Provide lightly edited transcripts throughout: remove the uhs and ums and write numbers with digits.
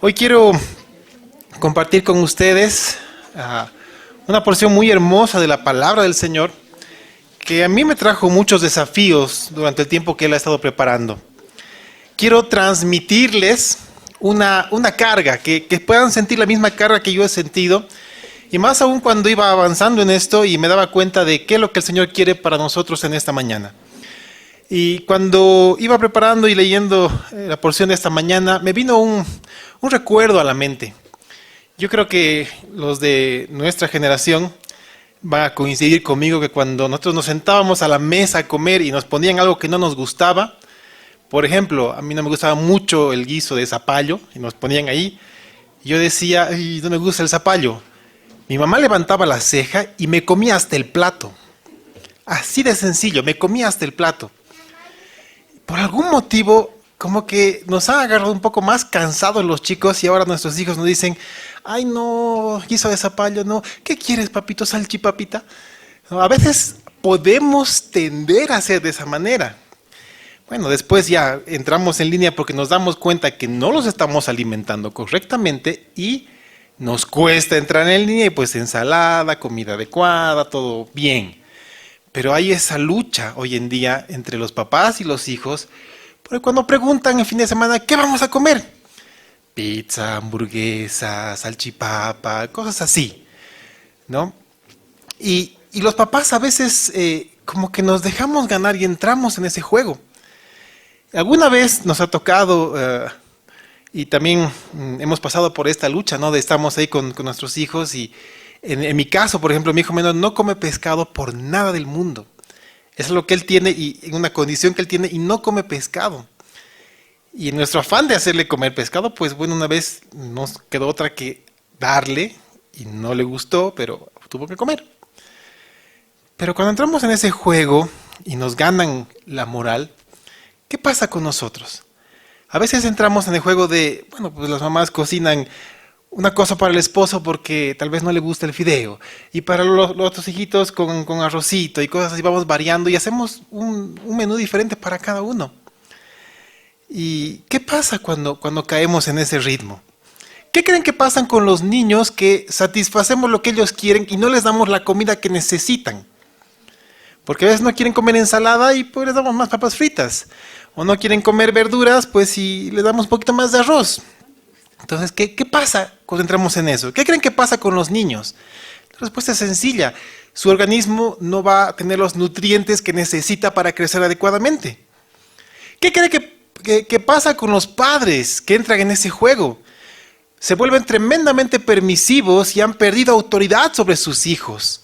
Hoy quiero compartir con ustedes una porción muy hermosa de la palabra del Señor que a mí me trajo muchos desafíos durante el tiempo que Él ha estado preparando. Quiero transmitirles una carga, que puedan sentir la misma carga que yo he sentido, y más aún cuando iba avanzando en esto y me daba cuenta de qué es lo que el Señor quiere para nosotros en esta mañana. Y cuando iba preparando y leyendo la porción de esta mañana, me vino un recuerdo a la mente. Yo creo que los de nuestra generación van a coincidir conmigo que cuando nosotros nos sentábamos a la mesa a comer y nos ponían algo que no nos gustaba, por ejemplo, a mí no me gustaba mucho el guiso de zapallo y nos ponían ahí, yo decía, ay, no me gusta el zapallo. Mi mamá levantaba la ceja y me comía hasta el plato. Así de sencillo, me comía hasta el plato. Por algún motivo, como que nos han agarrado un poco más cansados los chicos y ahora nuestros hijos nos dicen, ay no, guiso de zapallo, no, ¿qué quieres papito, salchipapita? No, a veces podemos tender a ser de esa manera. Bueno, después ya entramos en línea porque nos damos cuenta que no los estamos alimentando correctamente y nos cuesta entrar en línea y pues ensalada, comida adecuada, todo bien. Pero hay esa lucha hoy en día entre los papás y los hijos, porque cuando preguntan el fin de semana, ¿qué vamos a comer? Pizza, hamburguesa, salchipapa, cosas así, ¿no? Y los papás a veces como que nos dejamos ganar y entramos en ese juego. Alguna vez nos ha tocado, y también hemos pasado por esta lucha, ¿no? De estamos ahí con nuestros hijos y en mi caso, por ejemplo, mi hijo menor no come pescado por nada del mundo. Eso es lo que él tiene y en una condición que él tiene y no come pescado. Y en nuestro afán de hacerle comer pescado, pues bueno, una vez nos quedó otra que darle y no le gustó, pero tuvo que comer. Pero cuando entramos en ese juego y nos ganan la moral, ¿qué pasa con nosotros? A veces entramos en el juego de, bueno, pues las mamás cocinan una cosa para el esposo porque tal vez no le gusta el fideo. Y para los otros hijitos con arrocito y cosas así vamos variando y hacemos un menú diferente para cada uno. ¿Y qué pasa cuando caemos en ese ritmo? ¿Qué creen que pasa con los niños que satisfacemos lo que ellos quieren y no les damos la comida que necesitan? Porque a veces no quieren comer ensalada y pues les damos más papas fritas. O no quieren comer verduras, pues si les damos un poquito más de arroz. Entonces, ¿qué pasa cuando entramos en eso? ¿Qué creen que pasa con los niños? La respuesta es sencilla. Su organismo no va a tener los nutrientes que necesita para crecer adecuadamente. ¿Qué creen que pasa con los padres que entran en ese juego? Se vuelven tremendamente permisivos y han perdido autoridad sobre sus hijos.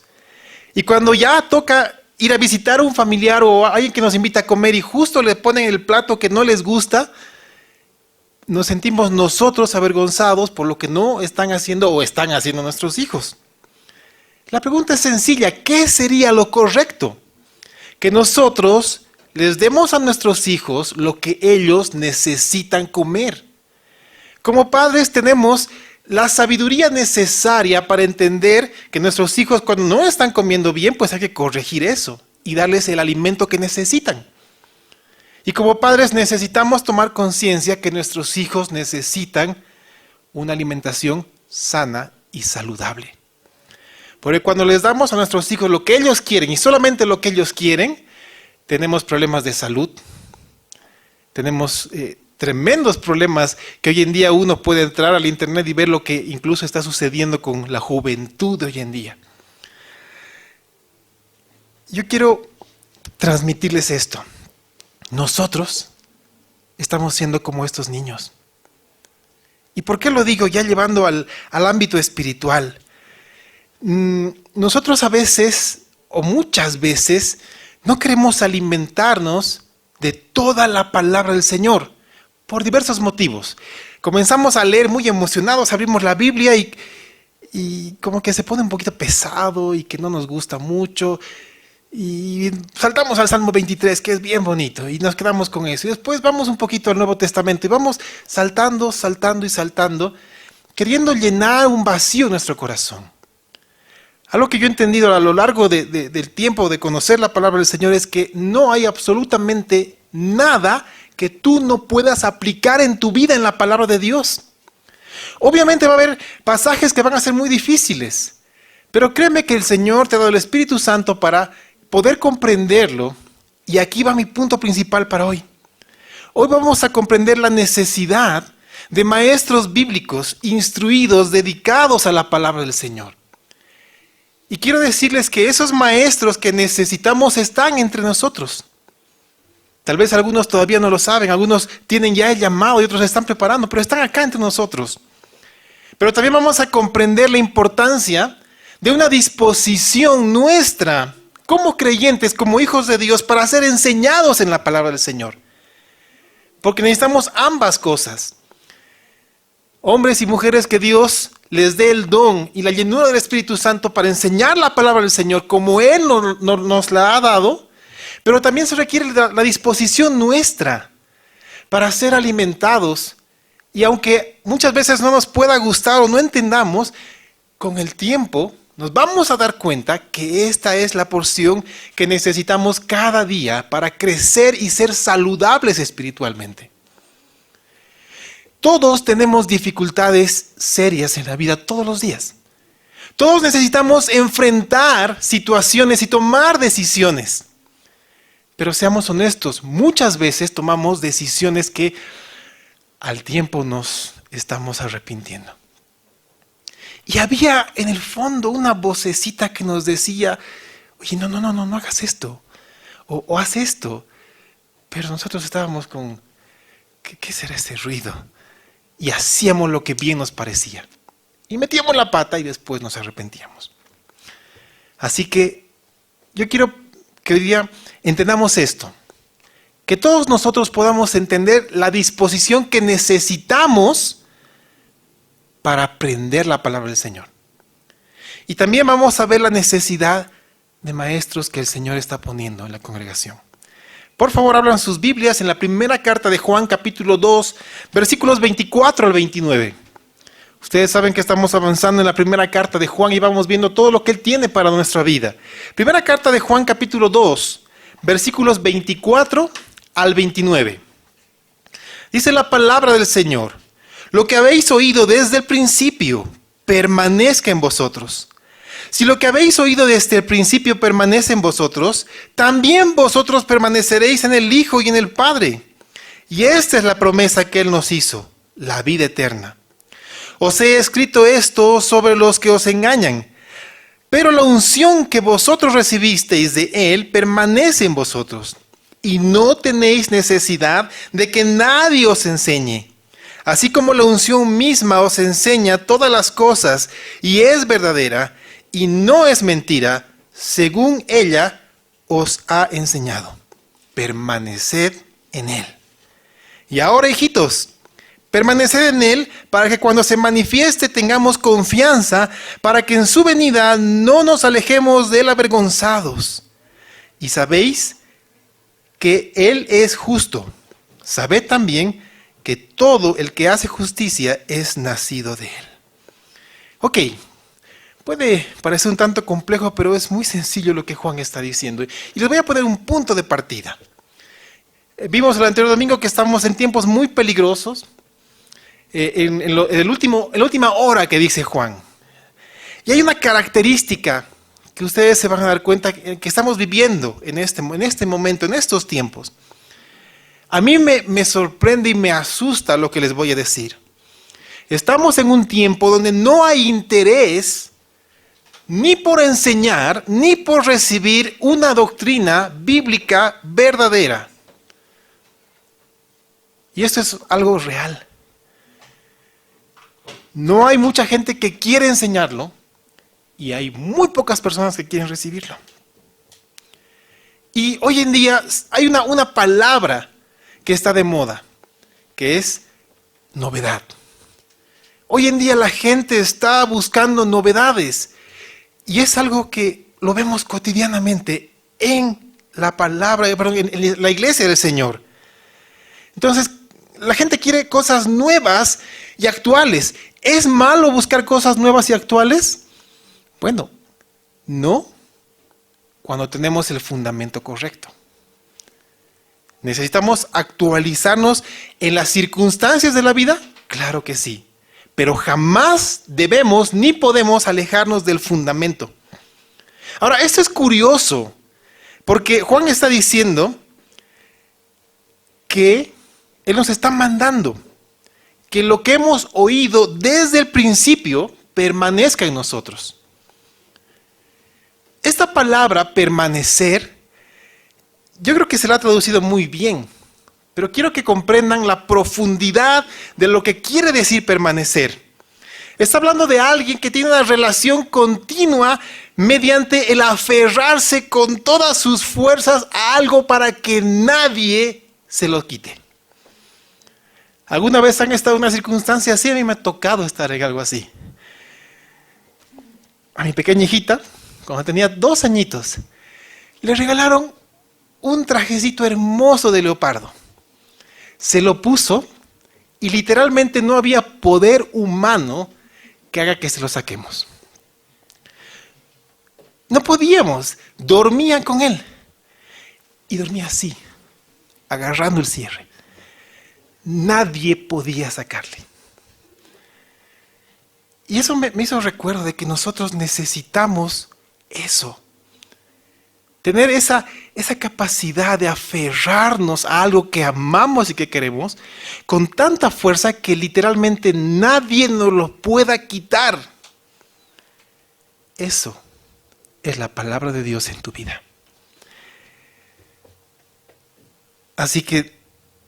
Y cuando ya toca ir a visitar a un familiar o a alguien que nos invita a comer y justo le ponen el plato que no les gusta, nos sentimos nosotros avergonzados por lo que no están haciendo o están haciendo nuestros hijos. La pregunta es sencilla, ¿qué sería lo correcto? Que nosotros les demos a nuestros hijos lo que ellos necesitan comer. Como padres tenemos la sabiduría necesaria para entender que nuestros hijos cuando no están comiendo bien, pues hay que corregir eso y darles el alimento que necesitan. Y como padres necesitamos tomar conciencia que nuestros hijos necesitan una alimentación sana y saludable. Porque cuando les damos a nuestros hijos lo que ellos quieren y solamente lo que ellos quieren, tenemos problemas de salud, tenemos tremendos problemas que hoy en día uno puede entrar al internet y ver lo que incluso está sucediendo con la juventud de hoy en día. Yo quiero transmitirles esto. Nosotros estamos siendo como estos niños. ¿Y por qué lo digo ya llevando al ámbito espiritual? Nosotros a veces, o muchas veces, no queremos alimentarnos de toda la palabra del Señor, por diversos motivos. Comenzamos a leer muy emocionados, abrimos la Biblia y como que se pone un poquito pesado y que no nos gusta mucho. Y saltamos al Salmo 23, que es bien bonito, y nos quedamos con eso. Y después vamos un poquito al Nuevo Testamento y vamos saltando, queriendo llenar un vacío en nuestro corazón. Algo que yo he entendido a lo largo del tiempo de conocer la palabra del Señor es que no hay absolutamente nada que tú no puedas aplicar en tu vida en la palabra de Dios. Obviamente va a haber pasajes que van a ser muy difíciles, pero créeme que el Señor te ha dado el Espíritu Santo para poder comprenderlo. Y aquí va mi punto principal para hoy. Hoy vamos a comprender la necesidad de maestros bíblicos instruidos, dedicados a la palabra del Señor. Y quiero decirles que esos maestros que necesitamos están entre nosotros. Tal vez algunos todavía no lo saben, algunos tienen ya el llamado y otros se están preparando, pero están acá entre nosotros. Pero también vamos a comprender la importancia de una disposición nuestra como creyentes, como hijos de Dios, para ser enseñados en la palabra del Señor. Porque necesitamos ambas cosas. Hombres y mujeres que Dios les dé el don y la llenura del Espíritu Santo para enseñar la palabra del Señor como Él nos la ha dado, pero también se requiere la disposición nuestra para ser alimentados. Y aunque muchas veces no nos pueda gustar o no entendamos, con el tiempo nos vamos a dar cuenta que esta es la porción que necesitamos cada día para crecer y ser saludables espiritualmente. Todos tenemos dificultades serias en la vida todos los días. Todos necesitamos enfrentar situaciones y tomar decisiones. Pero seamos honestos, muchas veces tomamos decisiones que al tiempo nos estamos arrepintiendo. Y había en el fondo una vocecita que nos decía, oye, no hagas esto, o haz esto. Pero nosotros estábamos con, ¿qué será ese ruido? Y hacíamos lo que bien nos parecía. Y metíamos la pata y después nos arrepentíamos. Así que yo quiero que hoy día entendamos esto. Que todos nosotros podamos entender la disposición que necesitamos para aprender la palabra del Señor. Y también vamos a ver la necesidad de maestros que el Señor está poniendo en la congregación. Por favor, abran sus Biblias en la primera carta de Juan, capítulo 2, versículos 24 al 29. Ustedes saben que estamos avanzando en la primera carta de Juan y vamos viendo todo lo que Él tiene para nuestra vida. Primera carta de Juan, capítulo 2, versículos 24 al 29. Dice la palabra del Señor: lo que habéis oído desde el principio, permanezca en vosotros. Si lo que habéis oído desde el principio permanece en vosotros, también vosotros permaneceréis en el Hijo y en el Padre. Y esta es la promesa que Él nos hizo, la vida eterna. Os he escrito esto sobre los que os engañan, pero la unción que vosotros recibisteis de Él permanece en vosotros, y no tenéis necesidad de que nadie os enseñe. Así como la unción misma os enseña todas las cosas y es verdadera y no es mentira, según ella os ha enseñado. Permaneced en Él. Y ahora, hijitos, permaneced en Él para que cuando se manifieste tengamos confianza, para que en su venida no nos alejemos de Él avergonzados. Y sabéis que Él es justo. Sabed también que todo el que hace justicia es nacido de Él. Ok, puede parecer un tanto complejo, pero es muy sencillo lo que Juan está diciendo. Y les voy a poner un punto de partida. Vimos el anterior domingo que estamos en tiempos muy peligrosos, en la última hora que dice Juan. Y hay una característica que ustedes se van a dar cuenta que estamos viviendo en este momento, en estos tiempos. A mí me sorprende y me asusta lo que les voy a decir. Estamos en un tiempo donde no hay interés ni por enseñar, ni por recibir una doctrina bíblica verdadera. Y esto es algo real. No hay mucha gente que quiere enseñarlo y hay muy pocas personas que quieren recibirlo. Y hoy en día hay una palabra que está de moda, que es novedad. Hoy en día la gente está buscando novedades y es algo que lo vemos cotidianamente en la palabra, en la iglesia del Señor. Entonces, la gente quiere cosas nuevas y actuales. ¿Es malo buscar cosas nuevas y actuales? Bueno, no, cuando tenemos el fundamento correcto. ¿Necesitamos actualizarnos en las circunstancias de la vida? Claro que sí. pero jamás debemos ni podemos alejarnos del fundamento. Ahora, esto es curioso, porque Juan está diciendo que Él nos está mandando que lo que hemos oído desde el principio permanezca en nosotros. Esta palabra permanecer, yo creo que se la ha traducido muy bien, pero quiero que comprendan la profundidad de lo que quiere decir permanecer. Está hablando de alguien que tiene una relación continua mediante el aferrarse con todas sus fuerzas a algo para que nadie se lo quite. ¿Alguna vez han estado en una circunstancia así? A mí me ha tocado estar en algo así. A mi pequeña hijita, cuando tenía 2 añitos, le regalaron un trajecito hermoso de leopardo. Se lo puso y literalmente no había poder humano que haga que se lo saquemos. No podíamos, dormía con él. Y dormía así, agarrando el cierre. Nadie podía sacarle. Y eso me hizo recuerdo de que nosotros necesitamos eso. Tener esa capacidad de aferrarnos a algo que amamos y que queremos con tanta fuerza que literalmente nadie nos lo pueda quitar. Eso es la palabra de Dios en tu vida. Así que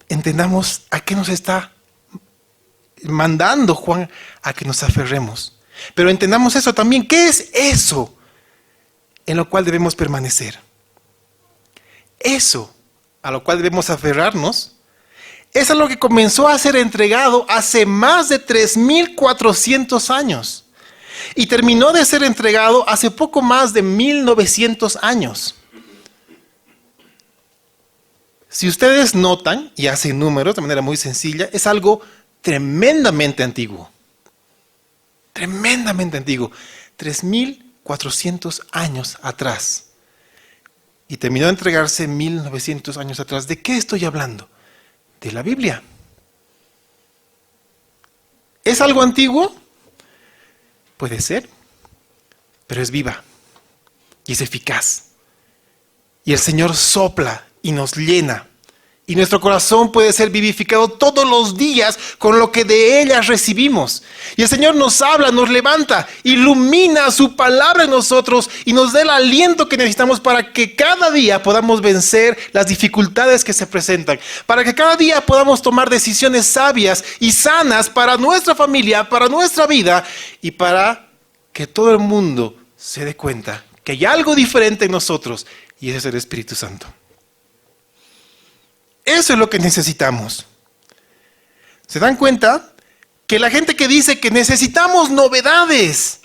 entendamos a qué nos está mandando Juan a que nos aferremos. Pero entendamos eso también. ¿Qué es eso en lo cual debemos permanecer? Eso a lo cual debemos aferrarnos es a lo que comenzó a ser entregado hace más de 3.400 años y terminó de ser entregado hace poco más de 1.900 años. Si ustedes notan y hacen números de manera muy sencilla, es algo tremendamente antiguo. Tremendamente antiguo. 3.400 años atrás. Y terminó de entregarse 1.900 años atrás. ¿De qué estoy hablando? De la Biblia. ¿Es algo antiguo? Puede ser, pero es viva y es eficaz. Y el Señor sopla y nos llena. Y nuestro corazón puede ser vivificado todos los días con lo que de ella recibimos. Y el Señor nos habla, nos levanta, ilumina su palabra en nosotros y nos da el aliento que necesitamos para que cada día podamos vencer las dificultades que se presentan. Para que cada día podamos tomar decisiones sabias y sanas para nuestra familia, para nuestra vida y para que todo el mundo se dé cuenta que hay algo diferente en nosotros y ese es el Espíritu Santo. Eso es lo que necesitamos. ¿Se dan cuenta? Que la gente que dice que necesitamos novedades,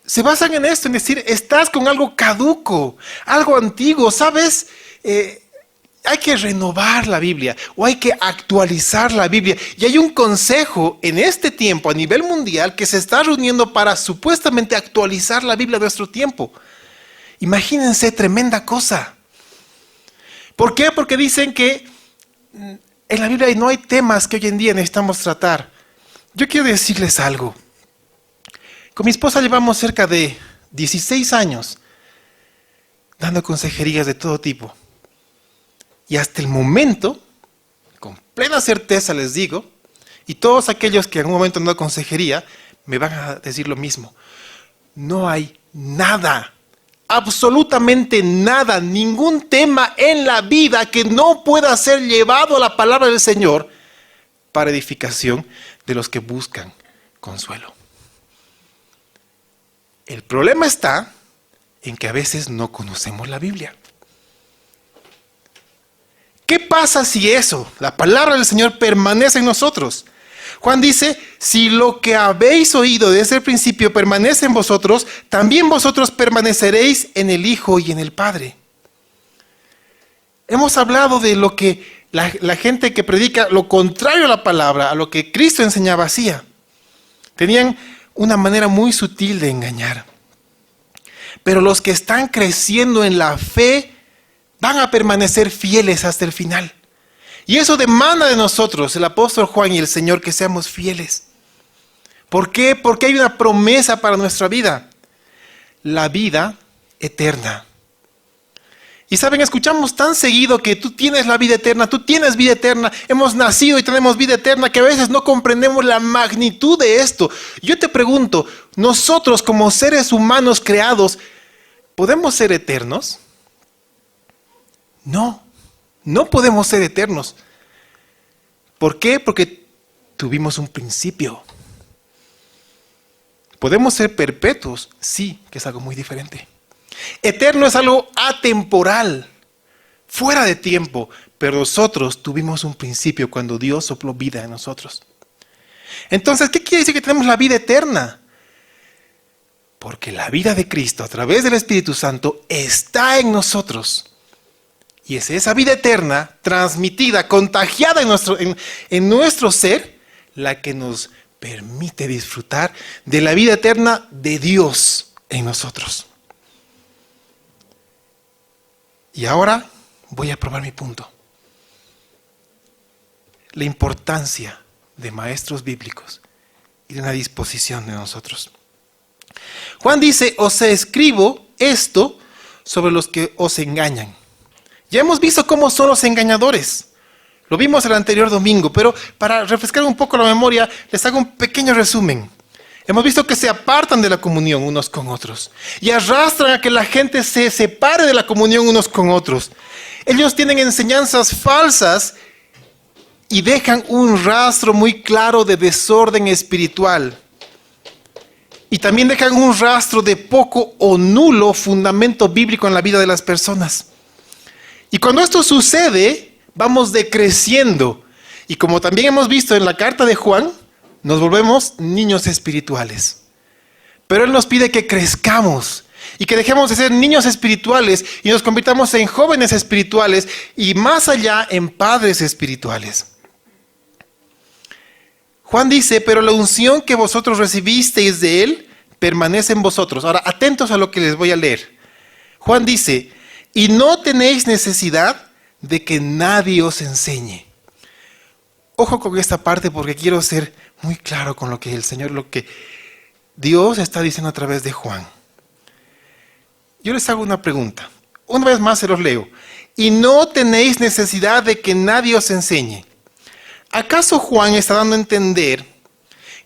se basan en esto, en decir, estás con algo caduco, algo antiguo, ¿sabes? Hay que renovar la Biblia o hay que actualizar la Biblia. Y hay un consejo en este tiempo a nivel mundial que se está reuniendo para supuestamente actualizar la Biblia de nuestro tiempo. Imagínense, tremenda cosa. ¿Por qué? Porque dicen que en la Biblia no hay temas que hoy en día necesitamos tratar. Yo quiero decirles algo. Con mi esposa llevamos cerca de 16 años dando consejerías de todo tipo. Y hasta el momento, con plena certeza les digo, y todos aquellos que en un momento han dado consejería, me van a decir lo mismo. No hay nada. Absolutamente nada, ningún tema en la vida que no pueda ser llevado a la palabra del Señor para edificación de los que buscan consuelo. El problema está en que a veces no conocemos la Biblia. ¿Qué pasa si eso, la palabra del Señor, permanece en nosotros? Juan dice, si lo que habéis oído desde el principio permanece en vosotros, también vosotros permaneceréis en el Hijo y en el Padre. Hemos hablado de lo que la gente que predica lo contrario a la palabra, a lo que Cristo enseñaba hacía. Tenían una manera muy sutil de engañar. Pero los que están creciendo en la fe van a permanecer fieles hasta el final. Y eso demanda de nosotros, el apóstol Juan y el Señor, que seamos fieles. ¿Por qué? Porque hay una promesa para nuestra vida. La vida eterna. Y saben, escuchamos tan seguido que tú tienes la vida eterna, tú tienes vida eterna, hemos nacido y tenemos vida eterna, que a veces no comprendemos la magnitud de esto. Yo te pregunto, nosotros como seres humanos creados, ¿podemos ser eternos? No, no podemos ser eternos. ¿Por qué? Porque tuvimos un principio. ¿Podemos ser perpetuos? Sí, que es algo muy diferente. Eterno es algo atemporal, fuera de tiempo, pero nosotros tuvimos un principio cuando Dios sopló vida en nosotros. Entonces, ¿qué quiere decir que tenemos la vida eterna? Porque la vida de Cristo a través del Espíritu Santo está en nosotros. Y es esa vida eterna, transmitida, contagiada en nuestro ser, la que nos permite disfrutar de la vida eterna de Dios en nosotros. Y ahora voy a probar mi punto. La importancia de maestros bíblicos y de una disposición de nosotros. Juan dice, os escribo esto sobre los que os engañan. Ya hemos visto cómo son los engañadores. Lo vimos el anterior domingo, pero para refrescar un poco la memoria, les hago un pequeño resumen. Hemos visto que se apartan de la comunión unos con otros y arrastran a que la gente se separe de la comunión unos con otros. Ellos tienen enseñanzas falsas y dejan un rastro muy claro de desorden espiritual. Y también dejan un rastro de poco o nulo fundamento bíblico en la vida de las personas. Y cuando esto sucede, vamos decreciendo. Y como también hemos visto en la carta de Juan, nos volvemos niños espirituales. Pero Él nos pide que crezcamos y que dejemos de ser niños espirituales y nos convirtamos en jóvenes espirituales y más allá en padres espirituales. Juan dice, pero la unción que vosotros recibisteis de Él permanece en vosotros. Ahora, atentos a lo que les voy a leer. Juan dice, y no tenéis necesidad de que nadie os enseñe. Ojo con esta parte porque quiero ser muy claro con lo que el Señor, lo que Dios está diciendo a través de Juan. Yo les hago una pregunta. Una vez más se los leo. Y no tenéis necesidad de que nadie os enseñe. ¿Acaso Juan está dando a entender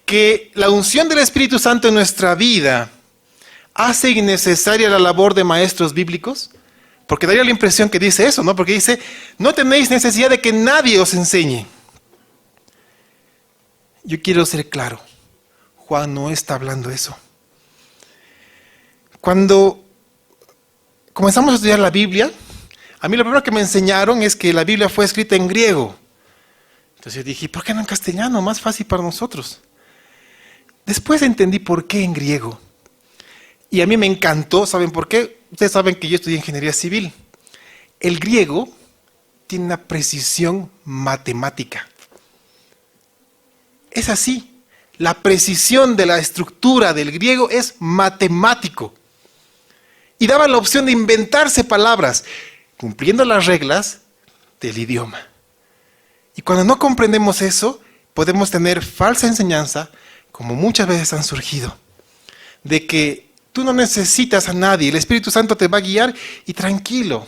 que la unción del Espíritu Santo en nuestra vida hace innecesaria la labor de maestros bíblicos? Porque daría la impresión que dice eso, ¿no? Porque dice, no tenéis necesidad de que nadie os enseñe. Yo quiero ser claro, Juan no está hablando eso. Cuando comenzamos a estudiar la Biblia, a mí lo primero que me enseñaron es que la Biblia fue escrita en griego. Entonces yo dije, ¿por qué no en castellano? Más fácil para nosotros. Después entendí por qué en griego. Y a mí me encantó, ¿saben por qué? Ustedes saben que yo estudié ingeniería civil. El griego tiene una precisión matemática. Es así. La precisión de la estructura del griego es matemático. Y daba la opción de inventarse palabras, cumpliendo las reglas del idioma. Y cuando no comprendemos eso, podemos tener falsa enseñanza, como muchas veces han surgido, de que tú no necesitas a nadie, el Espíritu Santo te va a guiar y tranquilo.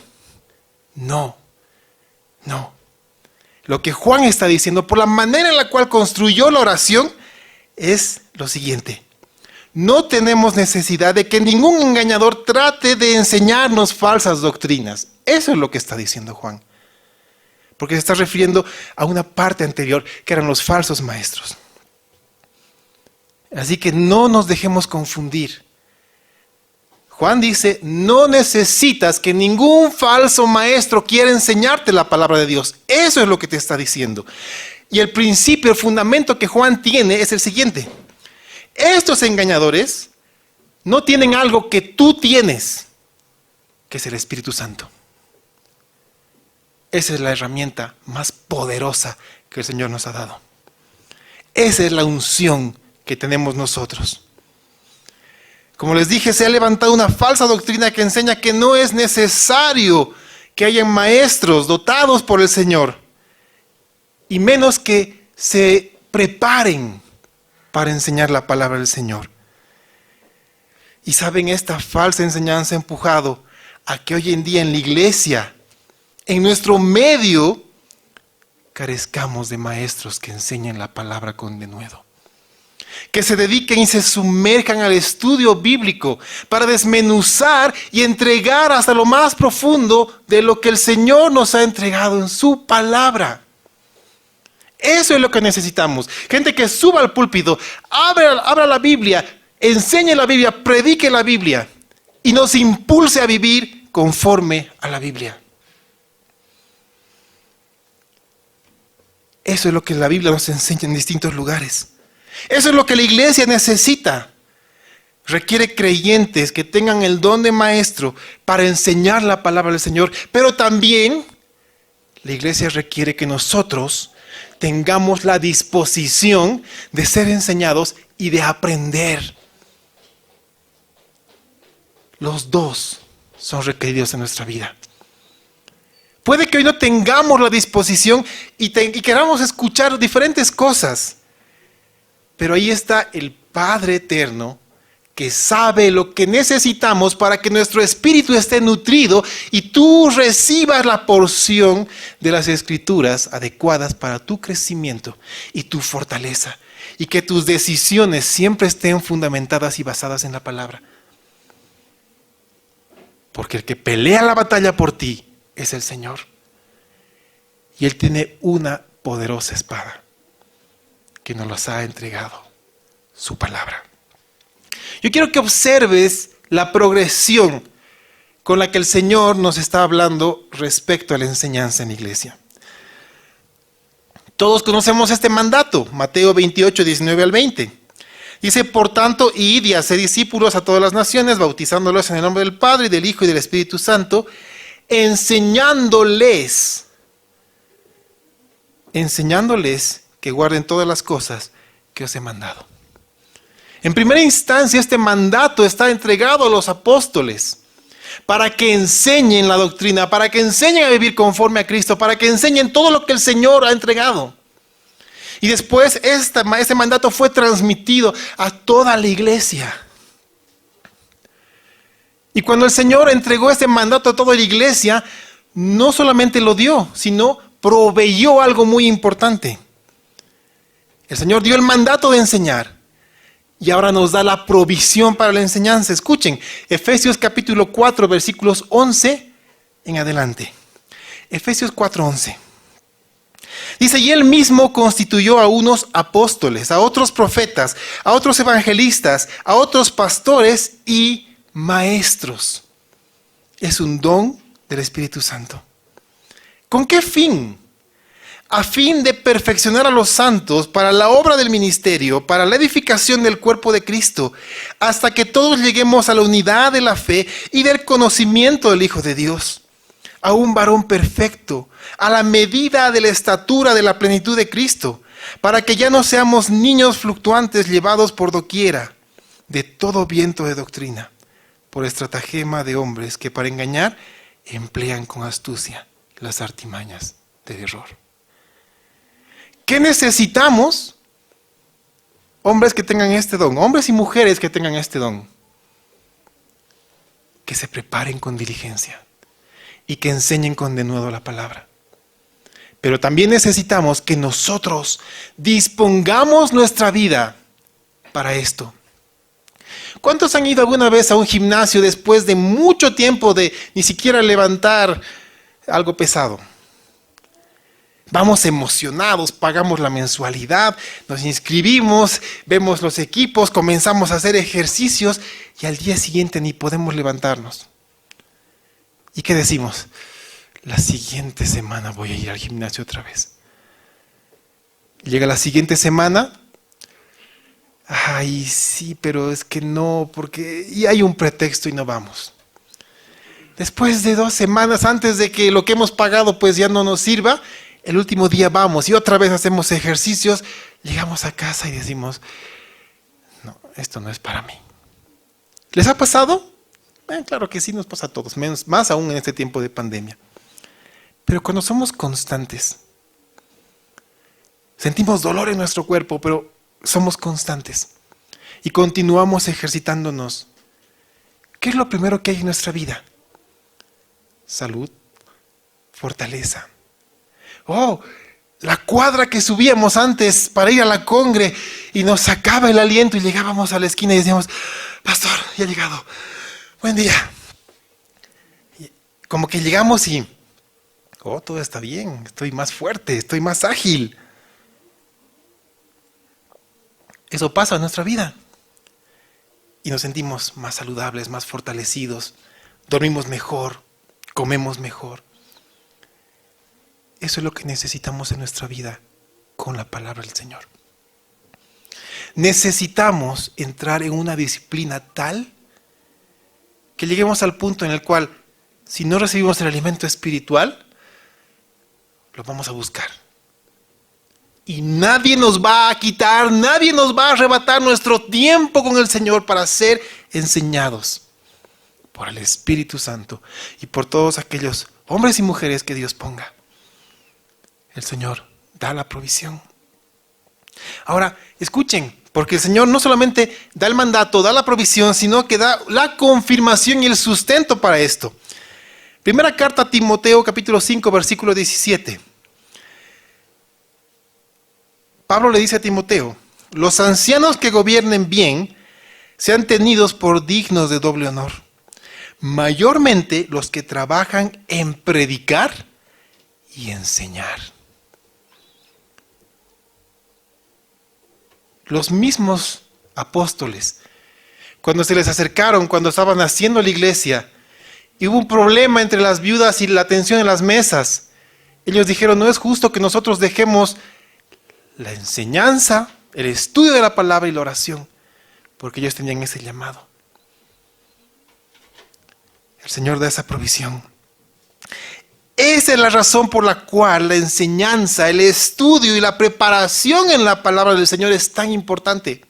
No. Lo que Juan está diciendo, por la manera en la cual construyó la oración, es lo siguiente. No tenemos necesidad de que ningún engañador trate de enseñarnos falsas doctrinas. Eso es lo que está diciendo Juan. Porque se está refiriendo a una parte anterior, que eran los falsos maestros. Así que no nos dejemos confundir. Juan dice, no necesitas que ningún falso maestro quiera enseñarte la palabra de Dios. Eso es lo que te está diciendo. Y el principio, el fundamento que Juan tiene es el siguiente. Estos engañadores no tienen algo que tú tienes, que es el Espíritu Santo. Esa es la herramienta más poderosa que el Señor nos ha dado. Esa es la unción que tenemos nosotros. Como les dije, se ha levantado una falsa doctrina que enseña que no es necesario que hayan maestros dotados por el Señor, y menos que se preparen para enseñar la palabra del Señor. Y saben, esta falsa enseñanza ha empujado a que hoy en día en la iglesia, en nuestro medio, carezcamos de maestros que enseñen la palabra con denuedo. Que se dediquen y se sumerjan al estudio bíblico para desmenuzar y entregar hasta lo más profundo de lo que el Señor nos ha entregado en su palabra. Eso es lo que necesitamos. Gente que suba al púlpito, abra la Biblia, enseñe la Biblia, predique la Biblia y nos impulse a vivir conforme a la Biblia. Eso es lo que la Biblia nos enseña en distintos lugares. Eso es lo que la iglesia necesita. Requiere creyentes que tengan el don de maestro para enseñar la palabra del Señor, pero también la iglesia requiere que nosotros tengamos la disposición de ser enseñados y de aprender. Los dos son requeridos en nuestra vida. Puede que hoy no tengamos la disposición y queramos escuchar diferentes cosas, pero ahí está el Padre Eterno que sabe lo que necesitamos para que nuestro espíritu esté nutrido y tú recibas la porción de las Escrituras adecuadas para tu crecimiento y tu fortaleza, y que tus decisiones siempre estén fundamentadas y basadas en la palabra. Porque el que pelea la batalla por ti es el Señor. Y Él tiene una poderosa espada que nos las ha entregado, su palabra. Yo quiero que observes la progresión con la que el Señor nos está hablando respecto a la enseñanza en la iglesia. Todos conocemos este mandato, Mateo 28, 19 al 20. Dice, por tanto, id y haced discípulos a todas las naciones, bautizándolos en el nombre del Padre, y del Hijo y del Espíritu Santo, enseñándoles que guarden todas las cosas que os he mandado. En primera instancia, este mandato está entregado a los apóstoles para que enseñen la doctrina, para que enseñen a vivir conforme a Cristo, para que enseñen todo lo que el Señor ha entregado. Y después este mandato fue transmitido a toda la iglesia. Y cuando el Señor entregó este mandato a toda la iglesia, no solamente lo dio, sino proveyó algo muy importante. El Señor dio el mandato de enseñar y ahora nos da la provisión para la enseñanza. Escuchen, Efesios capítulo 4, versículos 11 en adelante. Efesios 4, 11. Dice, y Él mismo constituyó a unos apóstoles, a otros profetas, a otros evangelistas, a otros pastores y maestros. Es un don del Espíritu Santo. ¿Con qué fin? A fin de perfeccionar a los santos para la obra del ministerio, para la edificación del cuerpo de Cristo, hasta que todos lleguemos a la unidad de la fe y del conocimiento del Hijo de Dios, a un varón perfecto, a la medida de la estatura de la plenitud de Cristo, para que ya no seamos niños fluctuantes llevados por doquiera de todo viento de doctrina, por estratagema de hombres que para engañar emplean con astucia las artimañas del error. ¿Qué necesitamos? Hombres que tengan este don, hombres y mujeres que tengan este don, que se preparen con diligencia y que enseñen con denuedo la palabra. Pero también necesitamos que nosotros dispongamos nuestra vida para esto. ¿Cuántos han ido alguna vez a un gimnasio después de mucho tiempo de ni siquiera levantar algo pesado? Vamos emocionados, pagamos la mensualidad, nos inscribimos, vemos los equipos, comenzamos a hacer ejercicios y al día siguiente ni podemos levantarnos. ¿Y qué decimos? La siguiente semana voy a ir al gimnasio otra vez. Llega la siguiente semana. Ay, sí, pero es que no, porque y hay un pretexto y no vamos. Después de 2 semanas, antes de que lo que hemos pagado pues ya no nos sirva, el último día vamos y otra vez hacemos ejercicios, llegamos a casa y decimos, no, esto no es para mí. ¿Les ha pasado? Claro que sí, nos pasa a todos, más aún en este tiempo de pandemia. Pero cuando somos constantes, sentimos dolor en nuestro cuerpo, pero somos constantes y continuamos ejercitándonos, ¿qué es lo primero que hay en nuestra vida? Salud, fortaleza. Oh, la cuadra que subíamos antes para ir a la congre y nos sacaba el aliento y llegábamos a la esquina y decíamos, pastor, ya he llegado, buen día. Y como que llegamos y, oh, todo está bien, estoy más fuerte, estoy más ágil. Eso pasa en nuestra vida. Y nos sentimos más saludables, más fortalecidos, dormimos mejor, comemos mejor. Eso es lo que necesitamos en nuestra vida con la palabra del Señor. Necesitamos entrar en una disciplina tal que lleguemos al punto en el cual, si no recibimos el alimento espiritual, lo vamos a buscar. Y nadie nos va a quitar, nadie nos va a arrebatar nuestro tiempo con el Señor para ser enseñados por el Espíritu Santo y por todos aquellos hombres y mujeres que Dios ponga. El Señor da la provisión. Ahora, escuchen, porque el Señor no solamente da el mandato, da la provisión, sino que da la confirmación y el sustento para esto. Primera carta a Timoteo, capítulo 5, versículo 17. Pablo le dice a Timoteo, los ancianos que gobiernen bien sean tenidos por dignos de doble honor, mayormente los que trabajan en predicar y enseñar. Los mismos apóstoles, cuando se les acercaron, cuando estaban haciendo la iglesia, y hubo un problema entre las viudas y la atención en las mesas, ellos dijeron, no es justo que nosotros dejemos la enseñanza, el estudio de la palabra y la oración, porque ellos tenían ese llamado. El Señor da esa provisión. Esa es la razón por la cual la enseñanza, el estudio y la preparación en la palabra del Señor es tan importante.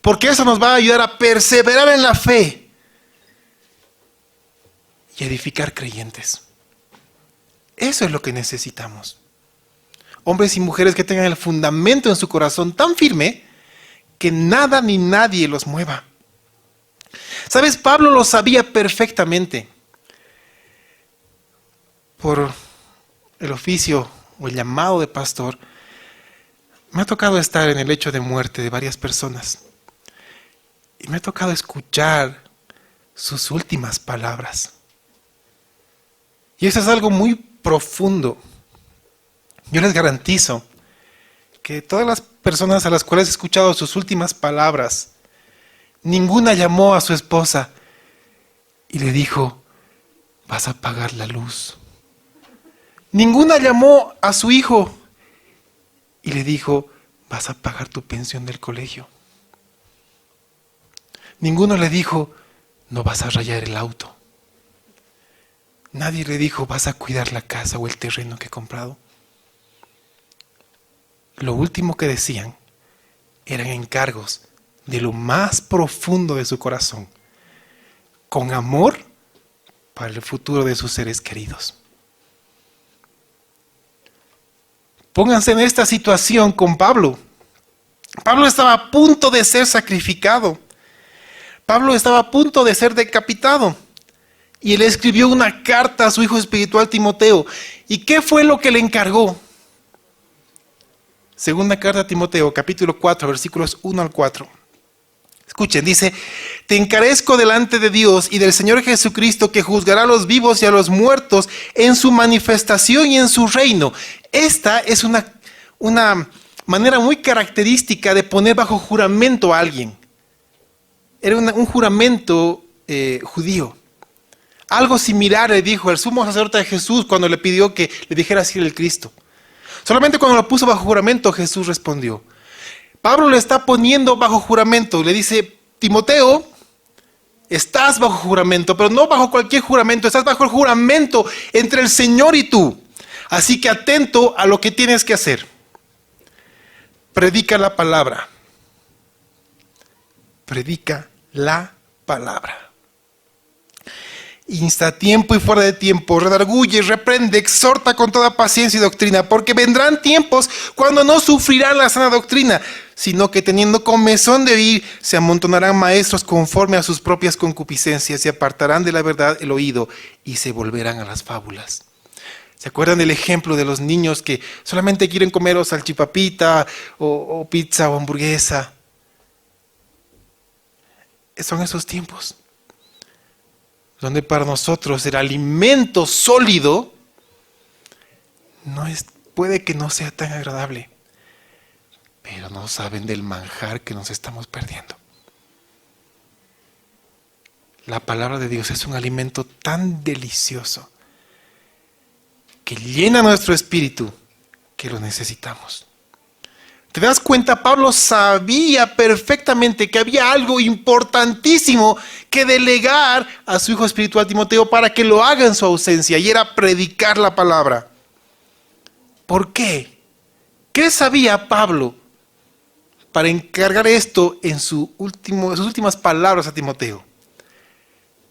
Porque eso nos va a ayudar a perseverar en la fe y edificar creyentes. Eso es lo que necesitamos. Hombres y mujeres que tengan el fundamento en su corazón tan firme que nada ni nadie los mueva. ¿Sabes? Pablo lo sabía perfectamente. Por el oficio o el llamado de pastor, me ha tocado estar en el lecho de muerte de varias personas. Y me ha tocado escuchar sus últimas palabras. Y eso es algo muy profundo. Yo les garantizo que todas las personas a las cuales he escuchado sus últimas palabras, ninguna llamó a su esposa y le dijo, vas a apagar la luz. Ninguna llamó a su hijo y le dijo, vas a pagar tu pensión del colegio. Ninguno le dijo, no vas a rayar el auto. Nadie le dijo, vas a cuidar la casa o el terreno que he comprado. Lo último que decían eran encargos de lo más profundo de su corazón, con amor para el futuro de sus seres queridos. Pónganse en esta situación con Pablo. Pablo estaba a punto de ser sacrificado. Pablo estaba a punto de ser decapitado. Y él escribió una carta a su hijo espiritual Timoteo. ¿Y qué fue lo que le encargó? Segunda carta a Timoteo, capítulo 4, versículos 1 al 4. Escuchen, dice, te encarezco delante de Dios y del Señor Jesucristo que juzgará a los vivos y a los muertos en su manifestación y en su reino. Esta es una manera muy característica de poner bajo juramento a alguien. Era un juramento judío. Algo similar le dijo el sumo sacerdote de Jesús cuando le pidió que le dijera si era el Cristo. Solamente cuando lo puso bajo juramento, Jesús respondió. Pablo le está poniendo bajo juramento. Le dice, Timoteo, estás bajo juramento, pero no bajo cualquier juramento. Estás bajo el juramento entre el Señor y tú. Así que atento a lo que tienes que hacer. Predica la palabra. Predica la palabra. insta a tiempo y fuera de tiempo, redarguye, reprende, exhorta con toda paciencia y doctrina, porque vendrán tiempos cuando no sufrirán la sana doctrina, sino que teniendo comezón de oír, se amontonarán maestros conforme a sus propias concupiscencias y apartarán de la verdad el oído y se volverán a las fábulas. ¿Se acuerdan del ejemplo de los niños que solamente quieren comer o salchipapita o pizza o hamburguesa? Son esos tiempos donde para nosotros el alimento sólido puede que no sea tan agradable, pero no saben del manjar que nos estamos perdiendo. La palabra de Dios es un alimento tan delicioso que llena nuestro espíritu que lo necesitamos. ¿Te das cuenta? Pablo sabía perfectamente que había algo importantísimo que delegar a su hijo espiritual Timoteo para que lo haga en su ausencia, y era predicar la palabra. ¿Por qué? ¿Qué sabía Pablo para encargar esto en sus últimas palabras a Timoteo?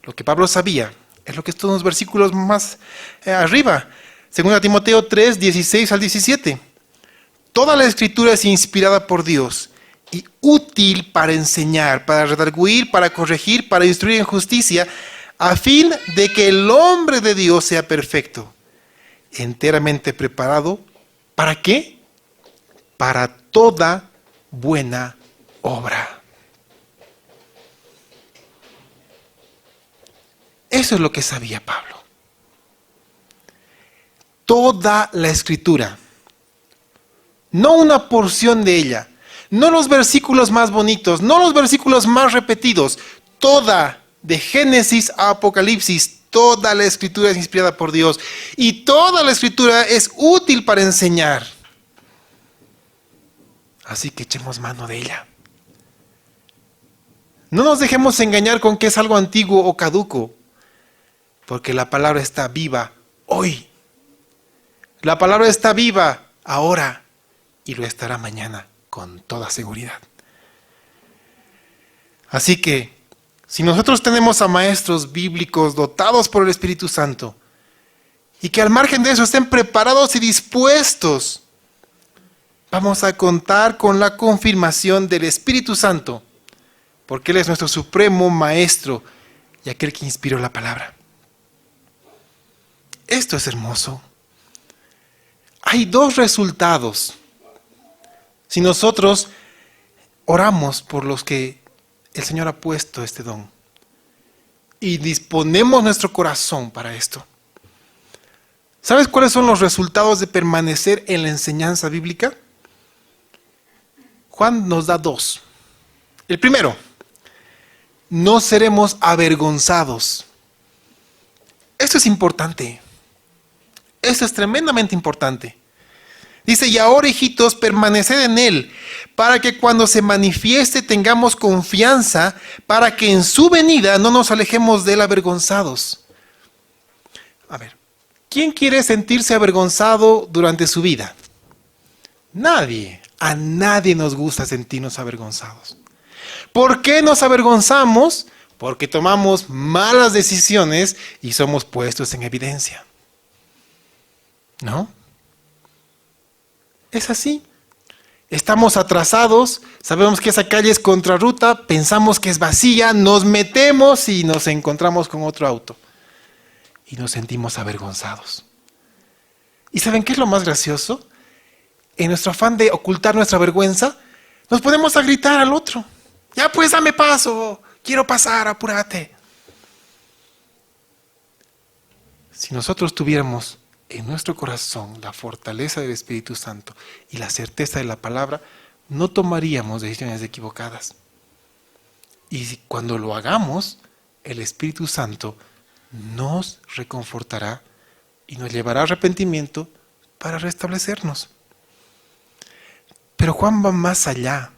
Lo que Pablo sabía es lo que están unos versículos más arriba. 2 Timoteo 3, 16 al 17. Toda la escritura es inspirada por Dios y útil para enseñar, para redarguir, para corregir, para instruir en justicia, a fin de que el hombre de Dios sea perfecto, enteramente preparado. ¿Para qué? Para toda buena obra. Eso es lo que sabía Pablo. Toda la escritura, no una porción de ella, no los versículos más bonitos, no los versículos más repetidos, toda, de Génesis a Apocalipsis, toda la escritura es inspirada por Dios y toda la escritura es útil para enseñar. Así que echemos mano de ella. No nos dejemos engañar con que es algo antiguo o caduco, porque la palabra está viva hoy. La palabra está viva ahora y lo estará mañana con toda seguridad. Así que, si nosotros tenemos a maestros bíblicos dotados por el Espíritu Santo y que al margen de eso estén preparados y dispuestos, vamos a contar con la confirmación del Espíritu Santo, porque Él es nuestro supremo maestro y aquel que inspiró la palabra. Esto es hermoso. Hay dos resultados si nosotros oramos por los que el Señor ha puesto este don y disponemos nuestro corazón para esto. ¿Sabes cuáles son los resultados de permanecer en la enseñanza bíblica? Juan nos da dos. El primero, no seremos avergonzados. Esto es importante. Esto es tremendamente importante. Dice, y ahora, hijitos, permaneced en Él, para que cuando se manifieste tengamos confianza, para que en su venida no nos alejemos de Él avergonzados. A ver, ¿quién quiere sentirse avergonzado durante su vida? Nadie. A nadie nos gusta sentirnos avergonzados. ¿Por qué nos avergonzamos? Porque tomamos malas decisiones y somos puestos en evidencia. ¿No? Es así. Estamos atrasados, sabemos que esa calle es contrarruta, pensamos que es vacía, nos metemos y nos encontramos con otro auto. Y nos sentimos avergonzados. ¿Y saben qué es lo más gracioso? En nuestro afán de ocultar nuestra vergüenza, nos ponemos a gritar al otro. Ya pues, dame paso, quiero pasar, apúrate. Si nosotros tuviéramos en nuestro corazón la fortaleza del Espíritu Santo y la certeza de la palabra, no tomaríamos decisiones equivocadas. Y cuando lo hagamos, el Espíritu Santo nos reconfortará y nos llevará a arrepentimiento para restablecernos. Pero Juan va más allá.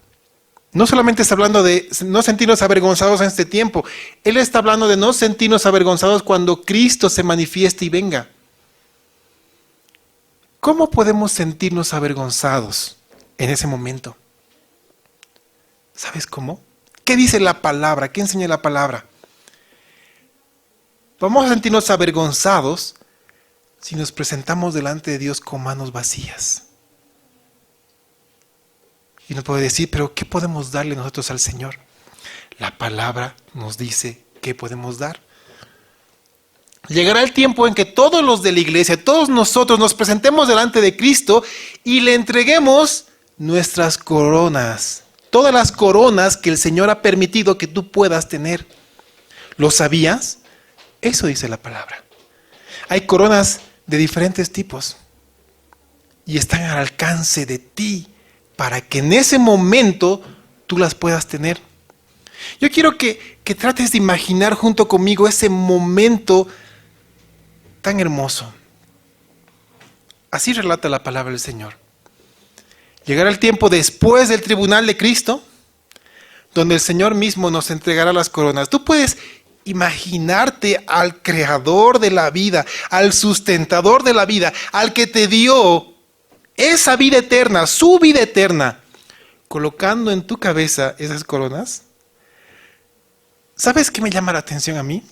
No solamente está hablando de no sentirnos avergonzados en este tiempo, él está hablando de no sentirnos avergonzados cuando Cristo se manifieste y venga. ¿Cómo podemos sentirnos avergonzados en ese momento? ¿Sabes cómo? ¿Qué dice la palabra? ¿Qué enseña la palabra? Vamos a sentirnos avergonzados si nos presentamos delante de Dios con manos vacías. Y nos puede decir, pero ¿qué podemos darle nosotros al Señor? La palabra nos dice qué podemos dar. Llegará el tiempo en que todos los de la iglesia, todos nosotros nos presentemos delante de Cristo y le entreguemos nuestras coronas. Todas las coronas que el Señor ha permitido que tú puedas tener. ¿Lo sabías? Eso dice la palabra. Hay coronas de diferentes tipos y están al alcance de ti para que en ese momento tú las puedas tener. Yo quiero que trates de imaginar junto conmigo ese momento tan hermoso. Así relata la palabra del Señor. Llegará el tiempo después del tribunal de Cristo, donde el Señor mismo nos entregará las coronas. Tú puedes imaginarte al creador de la vida, al sustentador de la vida, al que te dio esa vida eterna, su vida eterna, colocando en tu cabeza esas coronas. ¿Sabes qué me llama la atención a mí?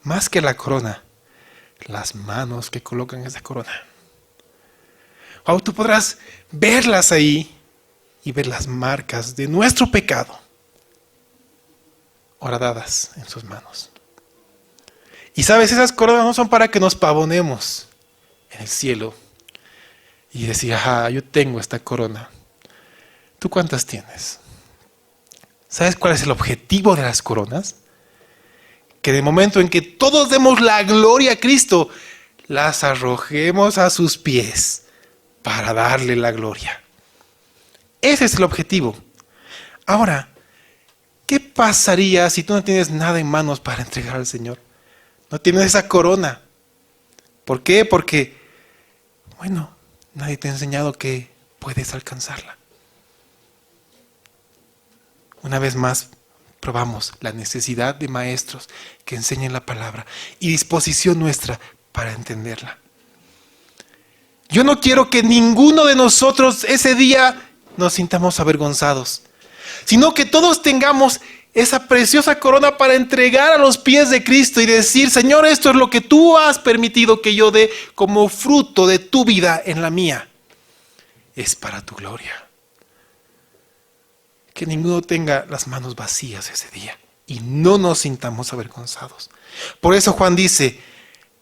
Más que la corona, las manos que colocan esa corona. O tú podrás verlas ahí y ver las marcas de nuestro pecado horadadas en sus manos. Y sabes, esas coronas no son para que nos pavonemos en el cielo y decir, ajá, yo tengo esta corona. ¿Tú cuántas tienes? ¿Sabes cuál es el objetivo de las coronas? Que en el momento en que todos demos la gloria a Cristo, las arrojemos a sus pies para darle la gloria. Ese es el objetivo. Ahora, ¿qué pasaría si tú no tienes nada en manos para entregar al Señor? No tienes esa corona. ¿Por qué? Porque, bueno, nadie te ha enseñado que puedes alcanzarla. Una vez más, probamos la necesidad de maestros que enseñen la palabra y disposición nuestra para entenderla. Yo no quiero que ninguno de nosotros ese día nos sintamos avergonzados, sino que todos tengamos esa preciosa corona para entregar a los pies de Cristo y decir, Señor, esto es lo que tú has permitido que yo dé como fruto de tu vida en la mía. Es para tu gloria. Que ninguno tenga las manos vacías ese día y no nos sintamos avergonzados. Por eso Juan dice,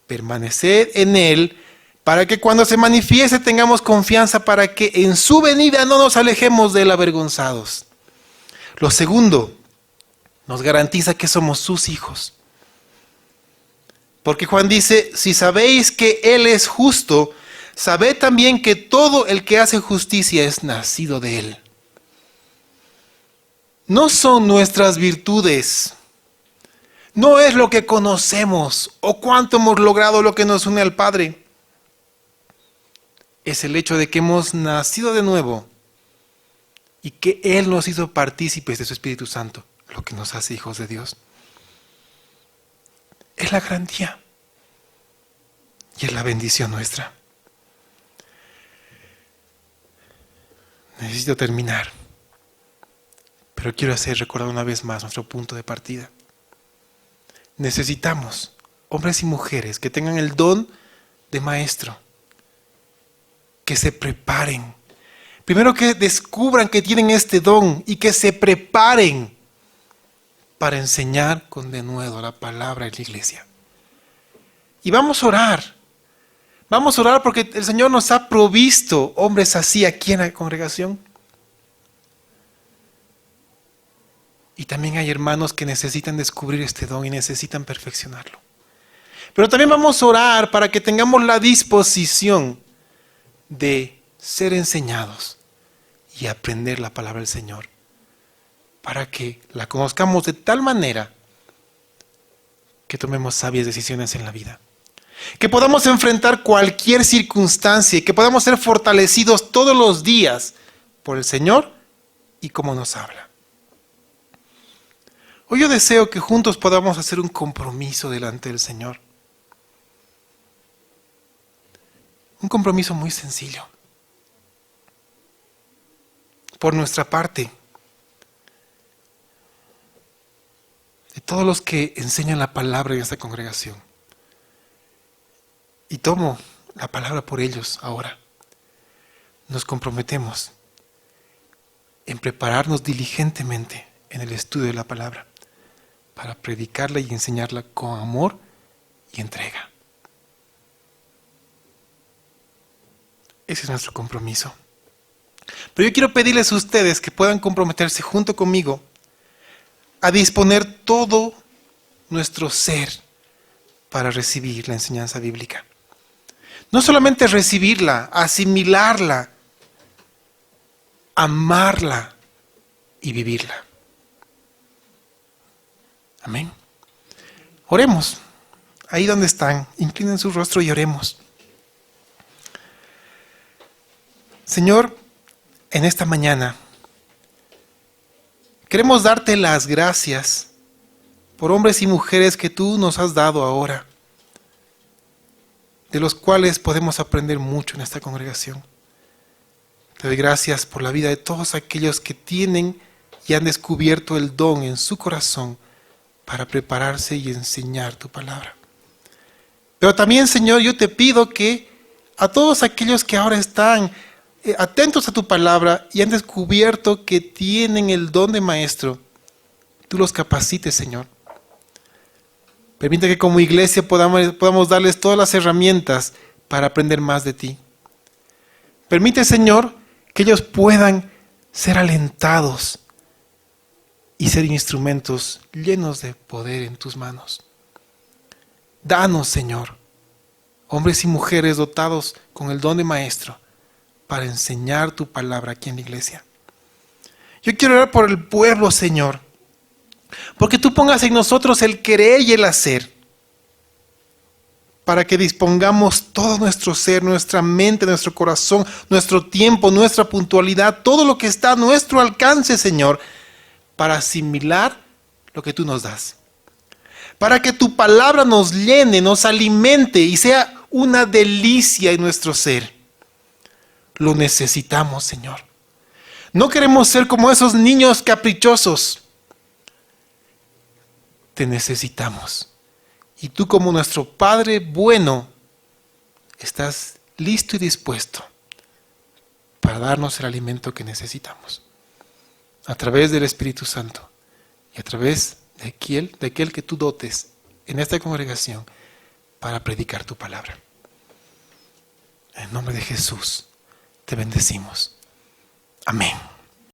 permaneced en Él para que cuando se manifieste tengamos confianza para que en su venida no nos alejemos de Él avergonzados. Lo segundo, nos garantiza que somos sus hijos. Porque Juan dice, si sabéis que Él es justo, sabed también que todo el que hace justicia es nacido de Él. No son nuestras virtudes, no es lo que conocemos o cuánto hemos logrado lo que nos une al Padre. Es el hecho de que hemos nacido de nuevo y que Él nos hizo partícipes de su Espíritu Santo, lo que nos hace hijos de Dios. Es la garantía y es la bendición nuestra. Necesito terminar. Pero quiero recordar una vez más nuestro punto de partida. Necesitamos hombres y mujeres que tengan el don de maestro, que se preparen. Primero que descubran que tienen este don y que se preparen para enseñar con denuedo la palabra en la iglesia. Y vamos a orar. Vamos a orar porque el Señor nos ha provisto hombres así aquí en la congregación. Y también hay hermanos que necesitan descubrir este don y necesitan perfeccionarlo. Pero también vamos a orar para que tengamos la disposición de ser enseñados y aprender la palabra del Señor. Para que la conozcamos de tal manera que tomemos sabias decisiones en la vida. Que podamos enfrentar cualquier circunstancia y que podamos ser fortalecidos todos los días por el Señor y cómo nos habla. Hoy yo deseo que juntos podamos hacer un compromiso delante del Señor. Un compromiso muy sencillo. Por nuestra parte, de todos los que enseñan la palabra en esta congregación. Y tomo la palabra por ellos ahora. Nos comprometemos en prepararnos diligentemente en el estudio de la palabra para predicarla y enseñarla con amor y entrega. Ese es nuestro compromiso. Pero yo quiero pedirles a ustedes que puedan comprometerse junto conmigo a disponer todo nuestro ser para recibir la enseñanza bíblica. No solamente recibirla, asimilarla, amarla y vivirla. Amén. Oremos. Ahí donde están, inclinen su rostro y oremos. Señor, en esta mañana queremos darte las gracias por hombres y mujeres que tú nos has dado ahora, de los cuales podemos aprender mucho en esta congregación. Te doy gracias por la vida de todos aquellos que tienen y han descubierto el don en su corazón para prepararse y enseñar tu palabra. Pero también, Señor, yo te pido que a todos aquellos que ahora están atentos a tu palabra y han descubierto que tienen el don de maestro, tú los capacites, Señor. Permite que como iglesia podamos darles todas las herramientas para aprender más de ti. Permite, Señor, que ellos puedan ser alentados y ser instrumentos llenos de poder en tus manos. Danos, Señor, hombres y mujeres dotados con el don de maestro para enseñar tu palabra aquí en la iglesia. Yo quiero orar por el pueblo, Señor, porque tú pongas en nosotros el querer y el hacer, para que dispongamos todo nuestro ser, nuestra mente, nuestro corazón, nuestro tiempo, nuestra puntualidad, todo lo que está a nuestro alcance, Señor, para asimilar lo que tú nos das. Para que tu palabra nos llene, nos alimente y sea una delicia en nuestro ser. Lo necesitamos, Señor. No queremos ser como esos niños caprichosos. Te necesitamos. Y tú, como nuestro Padre bueno, estás listo y dispuesto para darnos el alimento que necesitamos. A través del Espíritu Santo y a través de aquel que tú dotes en esta congregación para predicar tu palabra. En nombre de Jesús te bendecimos. Amén.